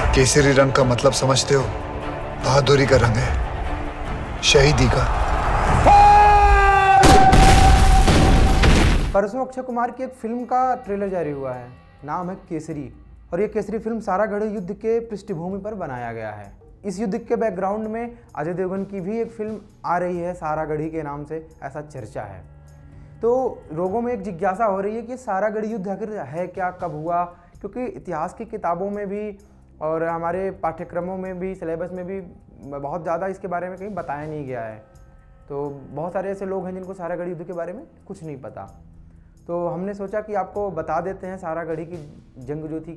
केसरी रंग का मतलब समझते हो? बहादुरी का रंग है, शहीदी का। परसों अक्षय कुमार की एक फिल्म का ट्रेलर जारी हुआ है, नाम है केसरी। और ये केसरी फिल्म सारागढ़ी युद्ध के पृष्ठभूमि पर बनाया गया है। इस युद्ध के बैकग्राउंड में अजय देवगन की भी एक फिल्म आ रही है सारागढ़ी के नाम से, ऐसा चर्चा है। तो लोगों में एक जिज्ञासा हो रही है कि सारागढ़ी युद्ध आखिर है क्या, कब हुआ, क्योंकि इतिहास की किताबों में भी और हमारे पाठ्यक्रमों में भी, सिलेबस में भी बहुत ज़्यादा इसके बारे में कहीं बताया नहीं गया है। तो बहुत सारे ऐसे लोग हैं जिनको सारागढ़ी युद्ध के बारे में कुछ नहीं पता। तो हमने सोचा कि आपको बता देते हैं सारागढ़ी की जंग जो थी,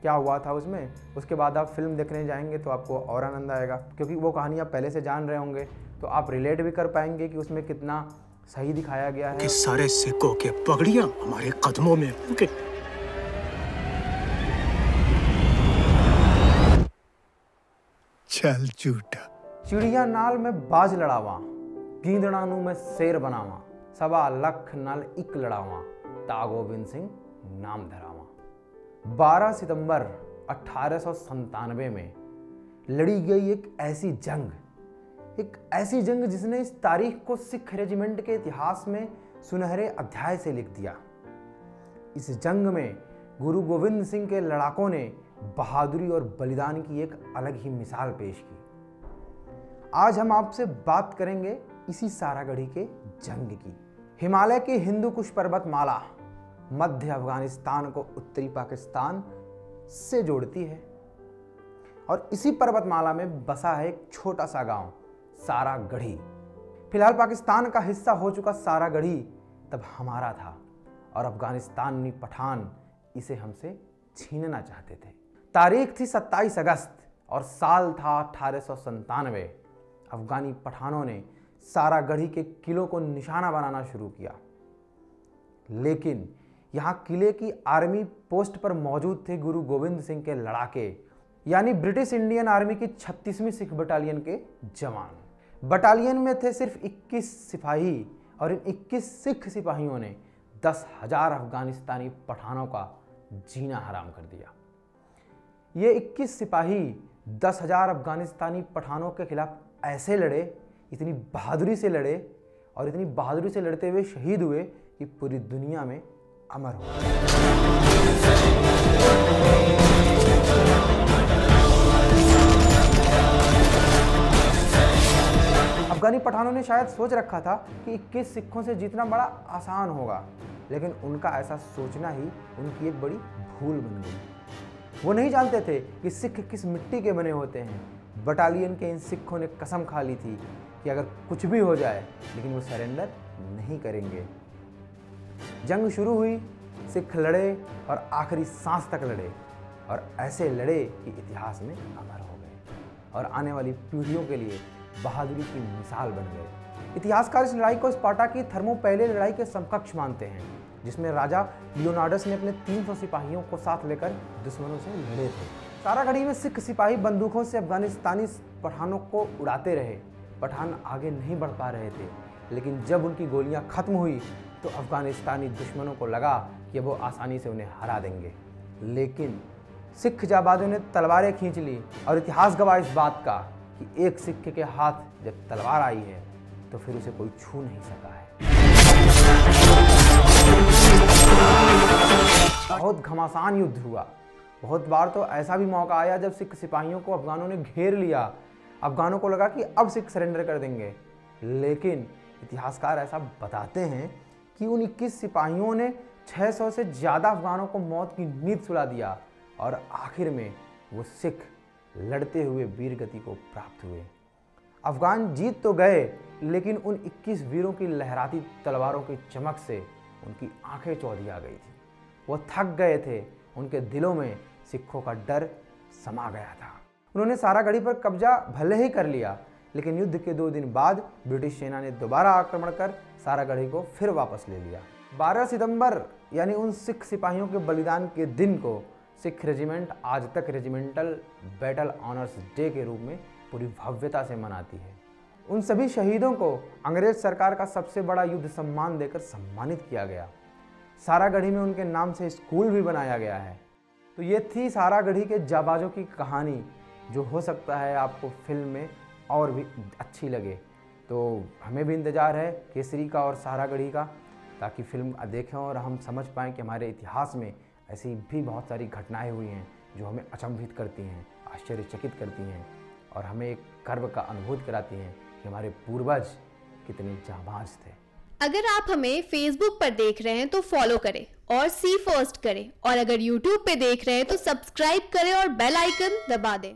क्या हुआ था उसमें। उसके बाद आप फिल्म देखने जाएंगे तो आपको और आनंद आएगा, क्योंकि वो कहानी आप पहले से जान रहे होंगे, तो आप रिलेट भी कर पाएंगे कि उसमें कितना सही दिखाया गया है। कि सारे सिखों के पगड़ियां हमारे कदमों में होंगे। चल झूठा। चिड़िया नाल में बाज लड़ावा, गींदड़ानू में शेर बनावा, 1.25 लाख नाल इक लड़ावा, ता गोविंद सिंह नाम धरावा। 12 सितंबर 1897 में लड़ी गई एक ऐसी जंग जिसने इस तारीख को सिख रेजिमेंट के इतिहास में सुनहरे अध्याय से लिख दिया। इस जंग में गुरु गोविंद सिंह के लड़ाकों ने बहादुरी और बलिदान की एक अलग ही मिसाल पेश की। आज हम आपसे बात करेंगे इसी सारागढ़ी के जंग की। हिमालय की हिंदू कुश पर्वतमाला मध्य अफगानिस्तान को उत्तरी पाकिस्तान से जोड़ती है, और इसी पर्वतमाला में बसा है एक छोटा सा गांव सारागढ़ी। फिलहाल पाकिस्तान का हिस्सा हो चुका सारागढ़ी तब हमारा था, और अफगानिस्तानी पठान इसे हमसे छीनना चाहते थे। तारीख थी 27 अगस्त और साल था 1897। अफगानी पठानों ने सारागढ़ी के किलों को निशाना बनाना शुरू किया, लेकिन यहाँ किले की आर्मी पोस्ट पर मौजूद थे गुरु गोविंद सिंह के लड़ाके, यानी ब्रिटिश इंडियन आर्मी की 36वीं सिख बटालियन के जवान। बटालियन में थे सिर्फ 21 सिपाही, और इन 21 सिख सिपाहियों ने 10,000 अफगानिस्तानी पठानों का जीना हराम कर दिया। ये 21 सिपाही 10,000 अफगानिस्तानी पठानों के खिलाफ ऐसे लड़े, इतनी बहादुरी से लड़े, और इतनी बहादुरी से लड़ते हुए शहीद हुए कि पूरी दुनिया में अमर हो गए। अफगानी पठानों ने शायद सोच रखा था कि 21 सिखों से जीतना बड़ा आसान होगा, लेकिन उनका ऐसा सोचना ही उनकी एक बड़ी भूल बन गई। वो नहीं जानते थे कि सिख किस मिट्टी के बने होते हैं। बटालियन के इन सिखों ने कसम खा ली थी कि अगर कुछ भी हो जाए लेकिन वो सरेंडर नहीं करेंगे। जंग शुरू हुई, सिख लड़े और आखिरी सांस तक लड़े, और ऐसे लड़े कि इतिहास में अमर हो गए और आने वाली पीढ़ियों के लिए बहादुरी की मिसाल बन गए। इतिहासकार इस लड़ाई को स्पार्टा की थर्मोपैले लड़ाई के समकक्ष मानते हैं, जिसमें राजा लियोनार्डस ने अपने 300 सिपाहियों को साथ लेकर दुश्मनों से लड़े थे। सारागढ़ी में सिख सिपाही बंदूकों से अफगानिस्तानी पठानों को उड़ाते रहे। पठान आगे नहीं बढ़ पा रहे थे, लेकिन जब उनकी गोलियां खत्म हुई तो अफगानिस्तानी दुश्मनों को लगा कि वो आसानी से उन्हें हरा देंगे। लेकिन सिख जाबाजों ने तलवारें खींच ली, और इतिहास गवाह इस बात का कि एक सिख के हाथ जब तलवार आई है तो फिर उसे कोई छू नहीं सका है। बहुत घमासान युद्ध हुआ। बहुत बार तो ऐसा भी मौका आया जब सिख सिपाहियों को अफगानों ने घेर लिया। अफगानों को लगा कि अब सिख सरेंडर कर देंगे, लेकिन इतिहासकार ऐसा बताते हैं कि उन 21 सिपाहियों ने 600 से ज़्यादा अफगानों को मौत की नींद सुला दिया, और आखिर में वो सिख लड़ते हुए वीर गति को प्राप्त हुए। अफगान जीत तो गए, लेकिन उन 21 वीरों की लहराती तलवारों की चमक से उनकी आंखें चौधी आ गई थी। वो थक गए थे, उनके दिलों में सिखों का डर समा गया था। उन्होंने सारागढ़ी पर कब्जा भले ही कर लिया, लेकिन युद्ध के 2 दिन बाद ब्रिटिश सेना ने दोबारा आक्रमण कर सारागढ़ी को फिर वापस ले लिया। 12 सितंबर यानी उन सिख सिपाहियों के बलिदान के दिन को सिख रेजिमेंट आज तक रेजिमेंटल बैटल ऑनर्स डे के रूप में पूरी भव्यता से मनाती है। उन सभी शहीदों को अंग्रेज सरकार का सबसे बड़ा युद्ध सम्मान देकर सम्मानित किया गया। सारागढ़ी में उनके नाम से स्कूल भी बनाया गया है। तो ये थी सारागढ़ी के जाबाजों की कहानी, जो हो सकता है आपको फिल्म में और भी अच्छी लगे। तो हमें भी इंतज़ार है केसरी का और सारागढ़ी का, ताकि फिल्म देखें और हम समझ पाएँ कि हमारे इतिहास में ऐसी भी बहुत सारी घटनाएं हुई हैं जो हमें अचंभित करती हैं, आश्चर्यचकित करती हैं और हमें एक गर्व का अनुभूति कराती हैं कि हमारे पूर्वज कितने जाबाज थे। अगर आप हमें फेसबुक पर देख रहे हैं तो फॉलो करें और सी फर्स्ट करें, और अगर यूट्यूब पे देख रहे हैं तो सब्सक्राइब करें और बेल आइकन दबा दें।